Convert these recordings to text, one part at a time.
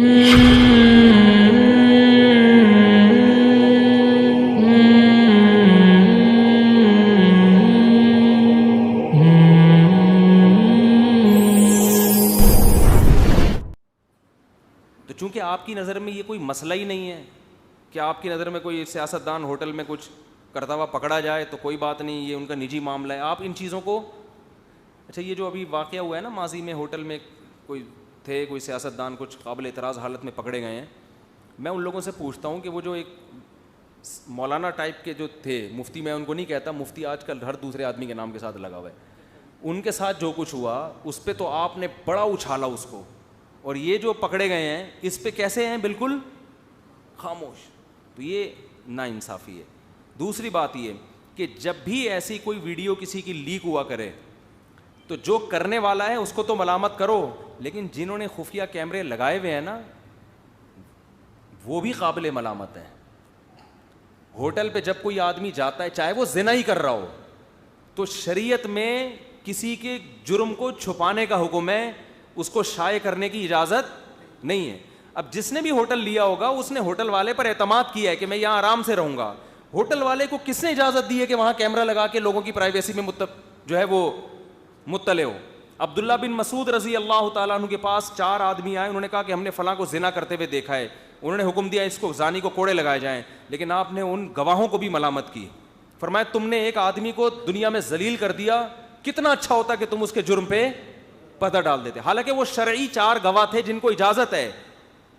تو چونکہ آپ کی نظر میں یہ کوئی مسئلہ ہی نہیں ہے کہ آپ کی نظر میں کوئی سیاستدان ہوٹل میں کچھ کرتا ہوا پکڑا جائے تو کوئی بات نہیں, یہ ان کا نجی معاملہ ہے, آپ ان چیزوں کو. اچھا یہ جو ابھی واقعہ ہوا ہے نا ماضی میں, ہوٹل میں کوئی سیاستدان کچھ قابل اعتراض حالت میں پکڑے گئے ہیں, میں ان لوگوں سے پوچھتا ہوں کہ وہ جو ایک مولانا ٹائپ کے جو تھے, مفتی میں ان کو نہیں کہتا, مفتی آج کل ہر دوسرے آدمی کے نام کے ساتھ لگا ہوا ہے, ان کے ساتھ جو کچھ ہوا اس پہ تو آپ نے بڑا اچھالا اس کو, اور یہ جو پکڑے گئے ہیں اس پہ کیسے ہیں, بالکل خاموش. تو یہ ناانصافی ہے. دوسری بات یہ کہ جب بھی ایسی کوئی ویڈیو کسی کی لیک ہوا کرے تو جو کرنے والا ہے اس کو تو ملامت کرو, لیکن جنہوں نے خفیہ کیمرے لگائے ہوئے ہیں نا وہ بھی قابل ملامت ہیں. ہوٹل پہ جب کوئی آدمی جاتا ہے چاہے وہ زنا ہی کر رہا ہو تو شریعت میں کسی کے جرم کو چھپانے کا حکم ہے, اس کو شائع کرنے کی اجازت نہیں ہے. اب جس نے بھی ہوٹل لیا ہوگا اس نے ہوٹل والے پر اعتماد کیا ہے کہ میں یہاں آرام سے رہوں گا. ہوٹل والے کو کس نے اجازت دی ہے کہ وہاں کیمرہ لگا کے لوگوں کی پرائیویسی میں جو ہے وہ مطلع ہو. عبداللہ بن مسعود رضی اللہ تعالیٰ عنہ کے پاس 4 آدمی آئے, انہوں نے کہا کہ ہم نے فلاں کو زنا کرتے ہوئے دیکھا ہے. انہوں نے حکم دیا اس کو زانی کو کوڑے لگائے جائیں, لیکن آپ نے ان گواہوں کو بھی ملامت کی. فرمایا تم نے ایک آدمی کو دنیا میں ذلیل کر دیا, کتنا اچھا ہوتا کہ تم اس کے جرم پہ پتہ ڈال دیتے. حالانکہ وہ شرعی 4 گواہ تھے جن کو اجازت ہے,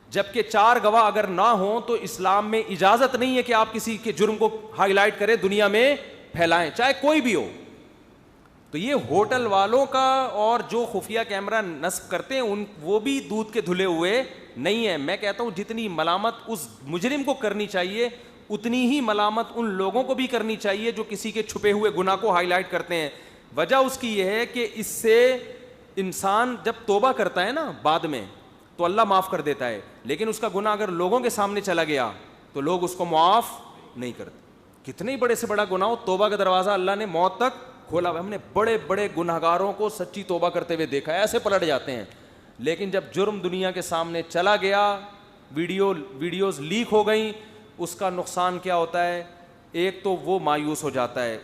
جبکہ 4 گواہ اگر نہ ہوں تو اسلام میں اجازت نہیں ہے کہ آپ کسی کے جرم کو ہائی لائٹ کریں, دنیا میں پھیلائیں, چاہے کوئی بھی ہو. تو یہ ہوٹل والوں کا اور جو خفیہ کیمرہ نصب کرتے ہیں وہ بھی دودھ کے دھلے ہوئے نہیں ہیں. میں کہتا ہوں جتنی ملامت اس مجرم کو کرنی چاہیے اتنی ہی ملامت ان لوگوں کو بھی کرنی چاہیے جو کسی کے چھپے ہوئے گناہ کو ہائی لائٹ کرتے ہیں. وجہ اس کی یہ ہے کہ اس سے انسان جب توبہ کرتا ہے نا بعد میں تو اللہ معاف کر دیتا ہے, لیکن اس کا گناہ اگر لوگوں کے سامنے چلا گیا تو لوگ اس کو معاف نہیں کرتے. کتنے ہی بڑے سے بڑا گناہ ہو, توبہ کا دروازہ اللہ نے موت تک کھولا ہوا. ہم نے بڑے بڑے گنہگاروں کو سچی توبہ کرتے ہوئے دیکھا ہے, ایسے پلٹ جاتے ہیں. لیکن جب جرم دنیا کے سامنے چلا گیا, ویڈیوز لیک ہو گئیں, اس کا نقصان کیا ہوتا ہے, ایک تو وہ مایوس ہو جاتا ہے,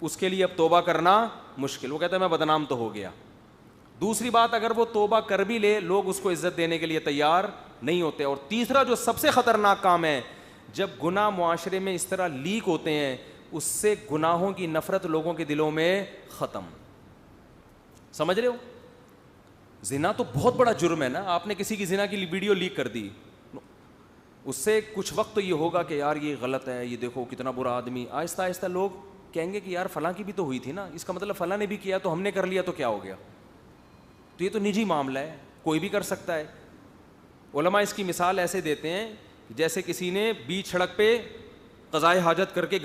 اس کے لیے اب توبہ کرنا مشکل, وہ کہتا ہے میں بدنام تو ہو گیا. دوسری بات اگر وہ توبہ کر بھی لے لوگ اس کو عزت دینے کے لیے تیار نہیں ہوتے. اور تیسرا جو سب سے خطرناک کام ہے, جب گناہ معاشرے میں اس طرح لیک ہوتے ہیں اس سے گناہوں کی نفرت لوگوں کے دلوں میں ختم. سمجھ رہے ہو, زنا تو بہت بڑا جرم ہے نا, آپ نے کسی کی زنا کی ویڈیو لیک کر دی, اس سے کچھ وقت تو یہ ہوگا کہ یار یہ غلط ہے, یہ دیکھو کتنا برا آدمی. آہستہ آہستہ لوگ کہیں گے کہ یار فلاں کی بھی تو ہوئی تھی نا, اس کا مطلب فلاں نے بھی کیا تو ہم نے کر لیا تو کیا ہو گیا. تو یہ تو نجی معاملہ ہے, کوئی بھی کر سکتا ہے. علماء اس کی مثال ایسے دیتے ہیں جیسے کسی نے بیچ سڑک پہ قضائے حاجت کر کے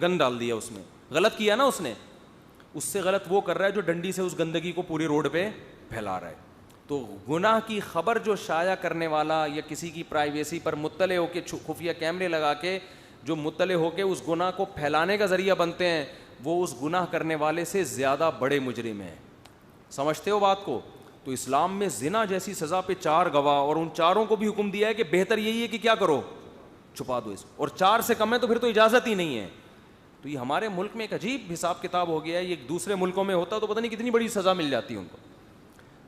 گن ڈال دیا, اس میں غلط کیا نا اس نے, اس سے غلط وہ کر رہا ہے جو ڈنڈی سے اس گندگی کو پوری روڈ پہ پھیلا رہا ہے. تو گناہ کی خبر جو شائع کرنے والا یا کسی کی پرائیویسی پر مطلع ہو کے خفیہ کیمرے لگا کے جو مطلع ہو کے اس گناہ کو پھیلانے کا ذریعہ بنتے ہیں, وہ اس گناہ کرنے والے سے زیادہ بڑے مجرم ہیں. سمجھتے ہو بات کو؟ تو اسلام میں زنا جیسی سزا پہ 4 گواہ, اور ان 4 کو بھی حکم دیا ہے کہ بہتر یہی ہے کہ کیا کرو, چھپا دو اس, اور 4 سے کم ہے تو پھر تو اجازت ہی نہیں ہے. تو یہ ہمارے ملک میں ایک عجیب حساب کتاب ہو گیا ہے, یہ دوسرے ملکوں میں ہوتا تو پتہ نہیں کتنی بڑی سزا مل جاتی ان کو.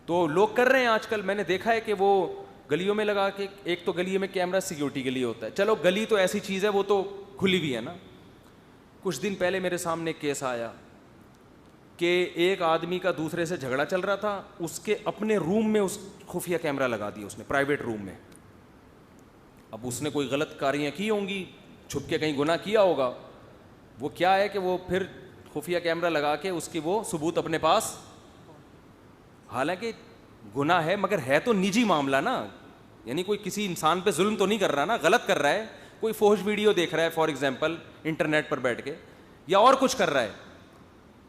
تو لوگ کر رہے ہیں آج کل, میں نے دیکھا ہے کہ وہ گلیوں میں لگا کے, ایک تو گلی میں کیمرہ سیکیورٹی کے لیے ہوتا ہے, چلو گلی تو ایسی چیز ہے وہ تو کھلی بھی ہے نا. کچھ دن پہلے میرے سامنے کیس آیا کہ ایک آدمی کا دوسرے سے جھگڑا چل رہا تھا, اس کے اپنے روم میں اس خفیہ کیمرہ لگا دیا اس نے, پرائیویٹ روم میں. اب اس نے کوئی غلط کاریاں کی ہوں گی, چھپ کے کہیں گناہ کیا ہوگا, وہ کیا ہے کہ وہ پھر خفیہ کیمرہ لگا کے اس کی وہ ثبوت اپنے پاس, حالانکہ گناہ ہے مگر ہے تو نجی معاملہ نا, یعنی کوئی کسی انسان پہ ظلم تو نہیں کر رہا نا, غلط کر رہا ہے, کوئی فحش ویڈیو دیکھ رہا ہے فار ایگزامپل انٹرنیٹ پر بیٹھ کے, یا اور کچھ کر رہا ہے,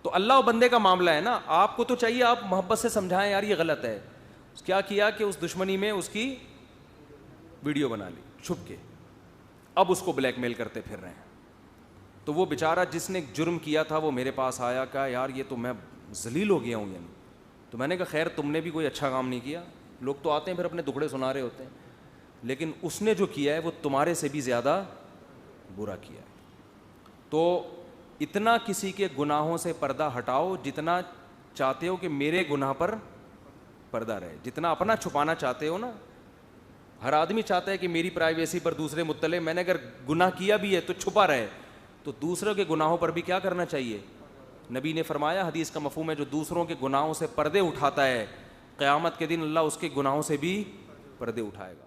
تو اللہ و بندے کا معاملہ ہے نا. آپ کو تو چاہیے آپ محبت سے سمجھائیں یار یہ غلط ہے. کیا کیا کہ اس دشمنی میں اس کی ویڈیو بنا لی چھپ کے, اب اس کو بلیک میل کرتے پھر رہے ہیں. تو وہ بیچارہ جس نے جرم کیا تھا وہ میرے پاس آیا, کہا یار یہ تو میں ذلیل ہو گیا ہوں یعنی. تو میں نے کہا خیر تم نے بھی کوئی اچھا کام نہیں کیا, لوگ تو آتے ہیں پھر اپنے دکھڑے سنا رہے ہوتے ہیں. لیکن اس نے جو کیا ہے وہ تمہارے سے بھی زیادہ برا کیا ہے. تو اتنا کسی کے گناہوں سے پردہ ہٹاؤ جتنا چاہتے ہو کہ میرے گناہ پر پردہ رہے. جتنا اپنا چھپانا چاہتے ہو نا, ہر آدمی چاہتا ہے کہ میری پرائیویسی پر دوسرے مطلع, میں نے اگر گناہ کیا بھی ہے تو چھپا رہے. تو دوسروں کے گناہوں پر بھی کیا کرنا چاہیے؟ نبی نے فرمایا, حدیث کا مفہوم ہے, جو دوسروں کے گناہوں سے پردے اٹھاتا ہے قیامت کے دن اللہ اس کے گناہوں سے بھی پردے اٹھائے گا.